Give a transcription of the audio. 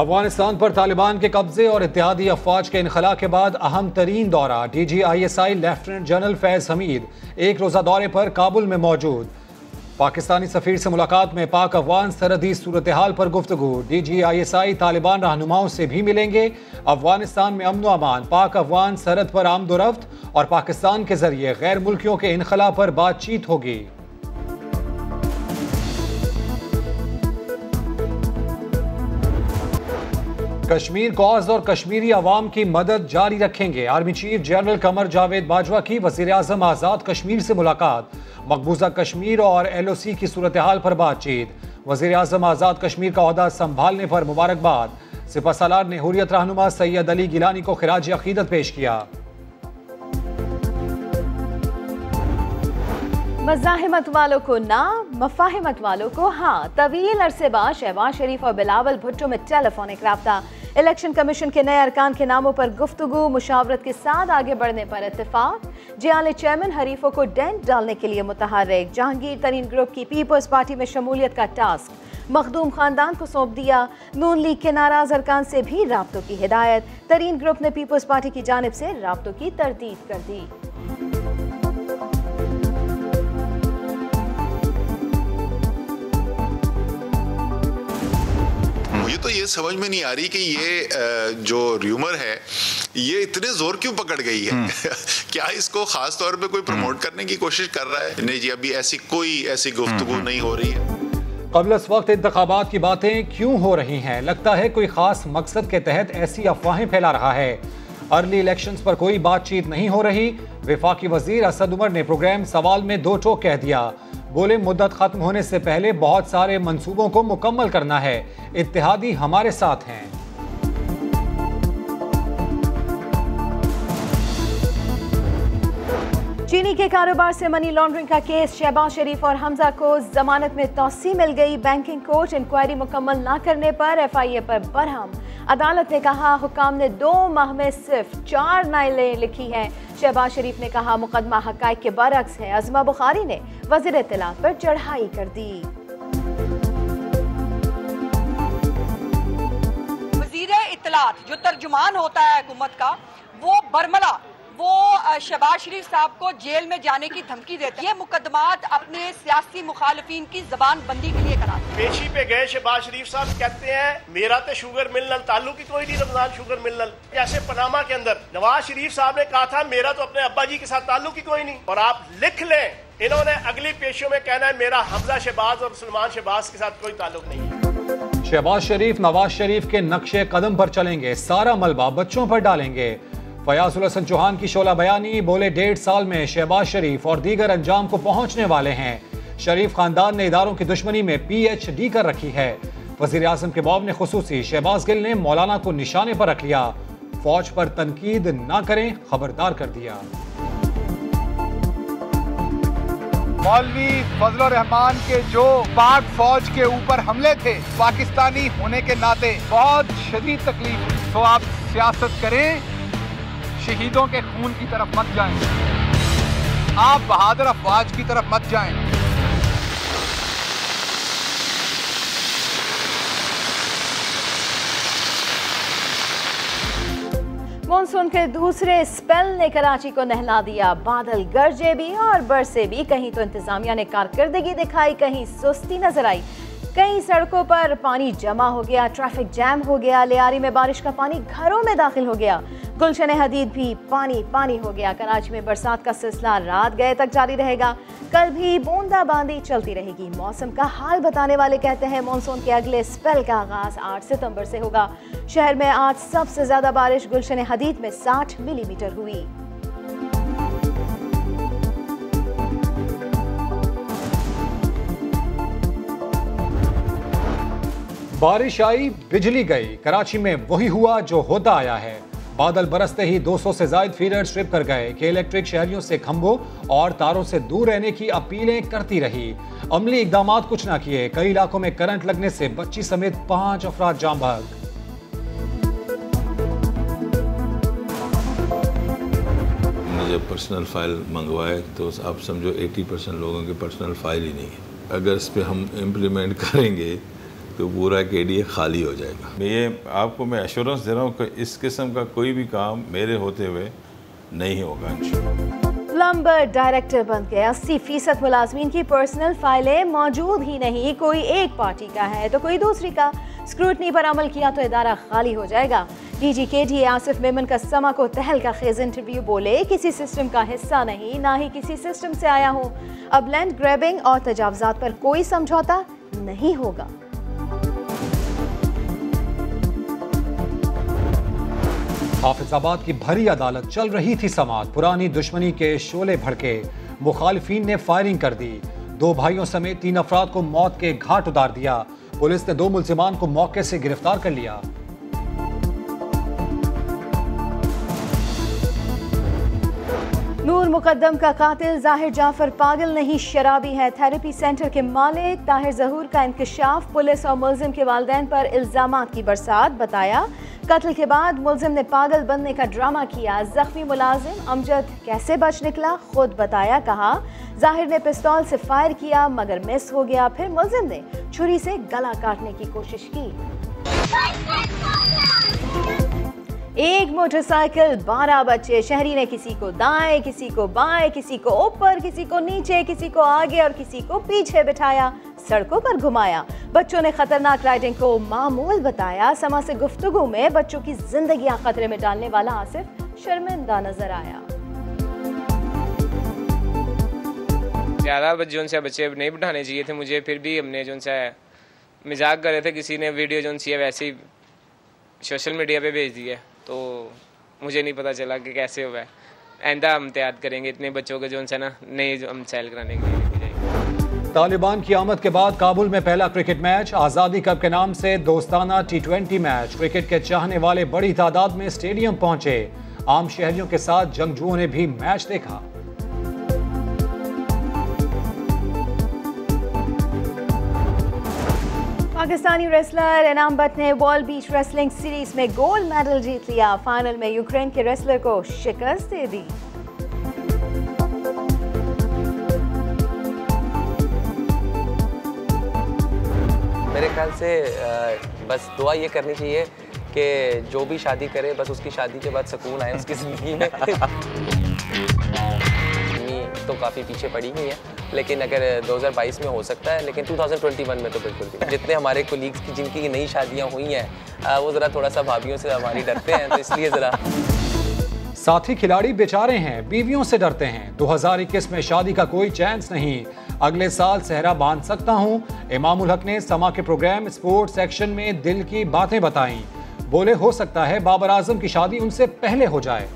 अफगानिस्तान पर तालिबान के कब्जे और इत्तेहादी अफवाज के इनखला के बाद अहम तरीन दौरा। DGISI lieutenant general Faiz Hamid एक रोज़ा दौरे पर काबुल में मौजूद। पाकिस्तानी सफीर से मुलाकात में पाक अफगान सरहदी सूरत हाल पर गुफ्तगू। DGISI तालिबान रहनुमाओं से भी मिलेंगे। अफगानिस्तान में अमन व अमान, पाक अफगान सरहद पर आमदोरफ्त और पाकिस्तान के जरिए गैर मुल्कियों के इनखला पर बातचीत होगी। कश्मीर कॉज और कश्मीरी अवाम की मदद जारी रखेंगे। Army chief general Qamar Javed Bajwa की वजीर आजम आज़ाद कश्मीर से मुलाकात। मकबूजा कश्मीर और LOC की सूरत हाल पर बातचीत। वजीर आजम आज़ाद कश्मीर का ओहदा संभालने पर मुबारकबाद। सिपह सालार ने हुर्रियत रहनुमा सैयद अली गिलानी को खिराज अकीदत पेश किया। मज़ाहिमत वालों को ना, मफाहिमत वालों को हाँ। तवील अरसे बाद शहबाज शरीफ और बिलावल भुट्टो में टेलीफोनिक राब्ता। इलेक्शन कमीशन के नए अरकान के नामों पर गुफ्तगू, मुशावरत के साथ आगे बढ़ने पर इत्तेफाक। JLA चेयरमैन हरीफों को डेंट डालने के लिए मुतहर्रिक। जहांगीर तरीन ग्रुप की पीपल्स पार्टी में शमूलियत का टास्क मखदूम खानदान को सौंप दिया। नून लीग के नाराज अरकान से भी राब्तों की हिदायत। तरीन ग्रुप ने पीपल्स पार्टी की जानिब से राब्तों की तरतीब कर दी। मुझे तो ये समझ में नहीं आ रही कि ये जो र्यूमर है ये इतने जोर क्यों पकड़ गई है। क्या इसको खास तौर पे कोई प्रमोट करने की कोशिश कर रहा है? नहीं जी, अभी ऐसी गुफ्तगू नहीं हो रही है। कबल इस वक्त इंतखाबात की बातें क्यों हो रही हैं? लगता है कोई खास मकसद के तहत ऐसी अफवाहें फैला रहा है। अर्ली इलेक्शंस पर कोई बातचीत नहीं हो रही। वफाकी वजीर असद उमर ने प्रोग्राम सवाल में दो टोक कह दिया। बोले मुद्दत खत्म होने से पहले बहुत सारे मंसूबों को मुकम्मल करना है। इत्तेहादी हमारे साथ हैं। चीनी के कारोबार से मनी लॉन्ड्रिंग का केस। शहबाज शरीफ और हमजा को जमानत में तौसी मिल गई। बैंकिंग कोर्ट इंक्वायरी मुकम्मल न करने पर FIA पर बरहम। अदालत ने कहा हुकाम ने 2 माह में सिर्फ 4 नाइलें लिखी हैं। शहबाज शरीफ ने कहा मुकदमा हकाइक के बरअक्स है। अज़मा बुखारी ने वज़ीर इत्तलात पर चढ़ाई कर दी। वज़ीर इत्तलात जो तर्जुमान होता है हुकूमत का, वो बरमला शहबाज शरीफ साहब को जेल में जाने की धमकी देते हैं। ये मुकदमात अपने सियासी मुखालिफिन की जबान बंदी के लिए कराते हैं। पेशी पे गए शहबाज शरीफ साहब कहते हैं मेरा तो शुगर मिलनल ताल्लुक ही कोई नहीं, रमजान शुगर मिलनल। जैसे पनामा के अंदर नवाज शरीफ साहब ने कहा था मेरा तो अपने अब्बा जी के साथ ताल्लुक ही कोई नहीं। और आप लिख लें, इन्होंने अगली पेशियों में कहना है मेरा हमजा शहबाज और सलमान शहबाज के साथ कोई ताल्लुक नहीं है। शहबाज शरीफ नवाज शरीफ के नक्शे कदम पर चलेंगे। सारा मलबा बच्चों पर डालेंगे। फयाजुल हसन चौहान की शोला बयानी। बोले 1.5 साल में शहबाज शरीफ और दीगर अंजाम को पहुंचने वाले हैं। शरीफ खानदान ने इदारों की दुश्मनी में PhD कर रखी है। वजीर आजम के बॉब ने खुसूसी। शहबाज गिल ने मौलाना को निशाने पर रख लिया। फौज पर तनकीद ना करें, खबरदार कर दिया। मौलवी फजल रहमान के जो पाक फौज के ऊपर हमले थे, पाकिस्तानी होने के नाते बहुत शदीद तकलीफ। तो आप सियासत करें, शहीदों के खून की तरफ मत जाएं। आप बहादुर अफवाज की तरफ मत जाएं। मॉनसून के दूसरे स्पेल ने कराची को नहला दिया। बादल गरजे भी और बरसे भी। कहीं तो इंतजामिया ने कारकर्दगी दिखाई, कहीं सुस्ती नजर आई। कई सड़कों पर पानी जमा हो गया, ट्रैफिक जैम हो गया। लियारी में बारिश का पानी घरों में दाखिल हो गया। गुलशन हदीद भी पानी हो गया। कराची में बरसात का सिलसिला रात गए तक जारी रहेगा। कल भी बूंदाबांदी चलती रहेगी। मौसम का हाल बताने वाले कहते हैं मॉनसून के अगले स्पेल का आगाज 8 सितंबर से होगा। शहर में आज सबसे ज्यादा बारिश गुलशन हदीद में 60 मिलीमीटर हुई। बारिश आई, बिजली गई। कराची में वही हुआ जो होता आया है। बादल बरसते ही 200 से ज्यादा फीडर स्ट्रिप कर गए कि इलेक्ट्रिक शहरियों से खंभों और तारों से दूर रहने की अपीलें करती रही। अमली इकदाम कुछ ना किए। कई इलाकों में करंट लगने से बच्ची समेत 5 अफराद जाम बहक। जब पर्सनल फाइल मंगवाए तो आप समझो 80% लोगों के पर्सनल फाइल ही नहीं है। अगर इस पर हम इम्प्लीमेंट करेंगे तो पूरा KDA खाली हो जाएगा। ये आपको मैं एश्योरेंस दे रहा हूँ कि इस किस्म का कोई भी काम मेरे होते हुए नहीं होगा इंशाअल्लाह। प्लम्बर डायरेक्टर बन गए, 80% मुलाजमीन की पर्सनल फाइलें मौजूद ही नहीं, कोई एक पार्टी का है तो कोई दूसरी का। स्क्रूटनी पर अमल किया तो इदारा खाली हो जाएगा। DG KDA आसिफ मेमन का समा को तहलका खेज इंटरव्यू, बोले किसी सिस्टम का हिस्सा नहीं, ना ही किसी सिस्टम से आया हूँ। अब लैंड ग्रैबिंग और तजावजात पर कोई समझौता नहीं होगा। हाफिजाबाद की भरी अदालत, चल रही थी समाअत, पुरानी दुश्मनी के शोले भड़के, मुखालिफिन ने फायरिंग कर दी, 2 भाइयों समेत 3 अफराद को मौत के घाट उतार दिया। पुलिस ने 2 मुल्जिमान को मौके से गिरफ्तार कर लिया। नूर मुकद्दम का कातिल जाहिर जाफर पागल नहीं शराबी है। थेरेपी सेंटर के मालिक ताहिर जहूर का इंकशाफ, पुलिस और मुल्जिम के वालिदैन पर इल्जामात की बरसात। बताया कत्ल के बाद मुल्जिम ने पागल बनने का ड्रामा किया। जख्मी मुलाजिम अमजद कैसे बच निकला खुद बताया। कहा जाहिर ने पिस्तौल से फायर किया मगर मिस हो गया, फिर मुल्जिम ने छुरी से गला काटने की कोशिश की। एक मोटरसाइकिल 12 बच्चे, शहरी ने किसी को दाएं, किसी को बाएं, किसी को ऊपर, किसी को नीचे, किसी को आगे और किसी को पीछे बिठाया, सड़कों पर घुमाया। बच्चों ने खतरनाक राइडिंग को मामूल बताया। समा से गुफ्तगू में बच्चों की जिंदगियां खतरे में डालने वाला आसिफ शर्मिंदा नजर आया। ज़्यादा जो से बच्चे नहीं बिठाने चाहिए थे मुझे, फिर भी हमने जो से मजाक कर रहे थे, किसी ने वीडियो जो सी है वैसे ही सोशल मीडिया पे भेज दी है, तो मुझे नहीं पता चला कि कैसे हुआ है। आइंदा हम तैयार करेंगे इतने बच्चों के जो ना नहीं हम सेल कराने के लिए। तालिबान की आमद के बाद काबुल में पहला क्रिकेट मैच, आज़ादी कप के नाम से दोस्ताना T20 मैच। क्रिकेट के चाहने वाले बड़ी तादाद में स्टेडियम पहुंचे। आम शहरियों के साथ जंगजुओं ने भी मैच देखा। पाकिस्तानी रेसलर इनाम भट्ट ने वर्ल्ड बीच रेसलिंग सीरीज में गोल्ड मेडल जीत लिया। फाइनल में यूक्रेन के रेसलर को शिकस्त दे दी। मेरे ख्याल से बस दुआ ये करनी चाहिए कि जो भी शादी करे बस उसकी शादी के बाद सुकून आए उसकी ज़िंदगी में। तो काफ़ी पीछे पड़ी हुई है, लेकिन अगर 2022 में हो सकता है, लेकिन 2021 में तो बिल्कुल भी। जितने हमारे कोलीग्स की जिनकी नई शादियां हुई हैं वो ज़रा थोड़ा सा भाभियों से हमारी डरते हैं, तो इसलिए ज़रा। साथी खिलाड़ी बेचारे हैं, बीवियों से डरते हैं। 2021 में शादी का कोई चांस नहीं, अगले साल सेहरा बांध सकता हूं। इमामुल हक ने समा के प्रोग्राम स्पोर्ट्स सेक्शन में दिल की बातें बताईं। बोले हो सकता है बाबर आजम की शादी उनसे पहले हो जाए।